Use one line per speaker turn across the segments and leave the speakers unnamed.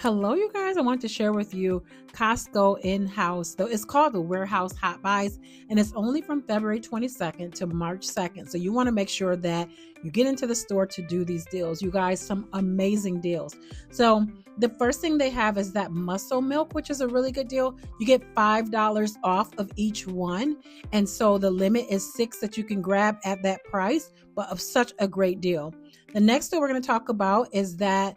Hello, you guys. I want to share with you Costco in-house. Though it's called the Warehouse Hot Buys, and it's only from February 22nd to March 2nd. So you want to make sure that you get into the store to do these deals. You guys, some amazing deals. So the first thing they have is that muscle milk, which is a really good deal. You get $5 off of each one. And so the limit is 6 that you can grab at that price, but of such a great deal. The next thing we're going to talk about is that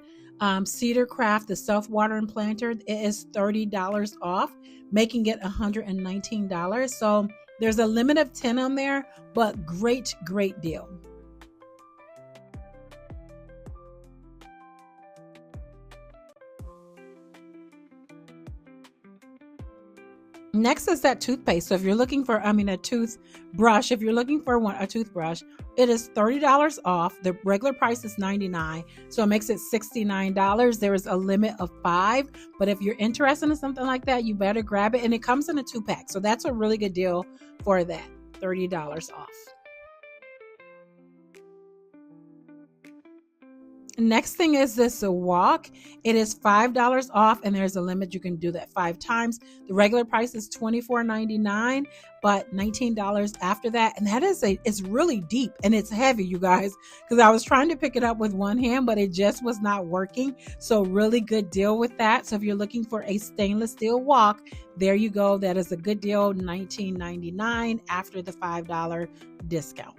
Cedar Craft, the self-watering planter, it is $30 off, making it $119. So there's a limit of 10 on there, but great deal. Next is that toothpaste. So if you're looking for, a toothbrush, if you're looking for a toothbrush, it is $30 off. The regular price is $99. So it makes it $69. There is a limit of 5. But if you're interested in something like that, you better grab it. And it comes in a 2-pack. So that's a really good deal for that. $30 off. Next thing is this a walk. It is $5 off, and there's a limit. You can do that 5 times. The regular price is $24.99, but $19 after that. And that is it's really deep and it's heavy, you guys, because I was trying to pick it up with one hand, but it just was not working. So really good deal with that. So if you're looking for a stainless steel walk, there you go. That is a good deal. $19.99 after the $5 discount.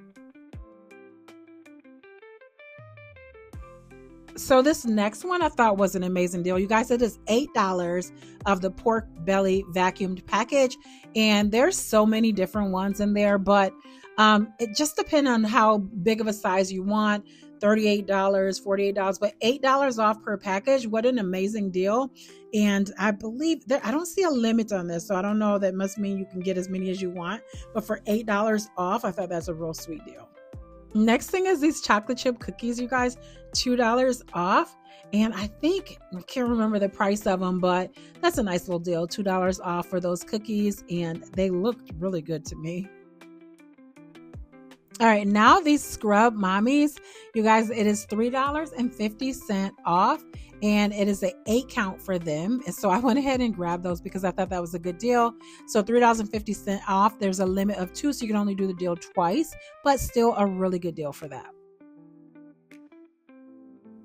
So this next one I thought was an amazing deal. You guys, it is $8 of the pork belly vacuumed package. And there's so many different ones in there, but it just depends on how big of a size you want. $38, $48, but $8 off per package. What an amazing deal. And I believe I don't see a limit on this. So I don't know. That must mean you can get as many as you want. But for $8 off, I thought that's a real sweet deal. Next thing is these chocolate chip cookies, you guys, $2 off. And I can't remember the price of them, but that's a nice little deal. $2 off for those cookies. And they looked really good to me. All right, now these scrub mommies, you guys, it is $3.50 off, and it is an 8 count for them. And so I went ahead and grabbed those because I thought that was a good deal. So $3.50 off. There's a limit of 2, so you can only do the deal twice, but still a really good deal for that.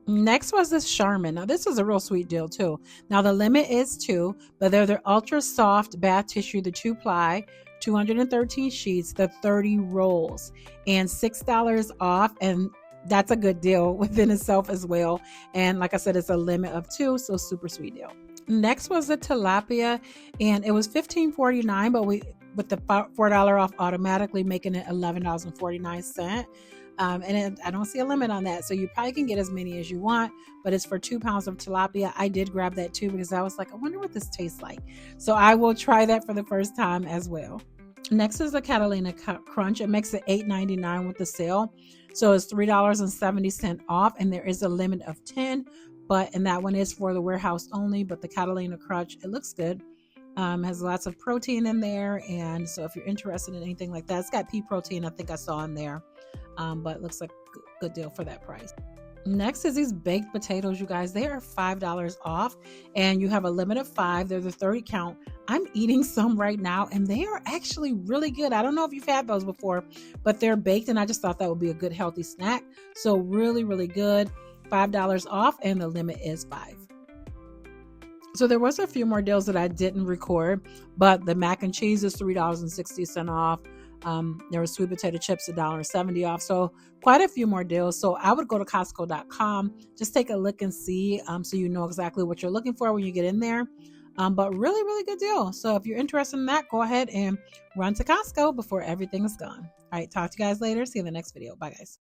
Next was this Charmin. Now this is a real sweet deal too. Now the limit is 2, but they're the ultra soft bath tissue, the 2-ply, 213 sheets, the 30 rolls, and $6 off. And that's a good deal within itself as well. And like I said, it's a limit of 2, so super sweet deal. Next was the tilapia, and it was $15.49, but with the $4 off automatically making it $11.49. And I don't see a limit on that. So you probably can get as many as you want, but it's for 2 pounds of tilapia. I did grab that too because I was like, I wonder what this tastes like. So I will try that for the first time as well. Next is the Catalina Crunch. It makes it $8.99 with the sale. So it's $3.70 off, and there is a limit of 10, and that one is for the warehouse only. But the Catalina Crunch, it looks good. Has lots of protein in there. And so if you're interested in anything like that, it's got pea protein, I think I saw in there. But it looks like a good deal for that price. Next is these baked potatoes, you guys. They are $5 off, and you have a limit of 5. They're the 30 count. I'm eating some right now, and they are actually really good. I don't know if you've had those before, but they're baked, and I just thought that would be a good healthy snack. So really good. $5 off, and the limit is 5. So there was a few more deals that I didn't record, but the mac and cheese is $3.60 off. There was sweet potato chips, $1.70 off. So quite a few more deals. So I would go to Costco.com, just take a look and see, so you know exactly what you're looking for when you get in there. But really good deal. So if you're interested in that, go ahead and run to Costco before everything is gone. All right, talk to you guys later. See you in the next video. Bye, guys.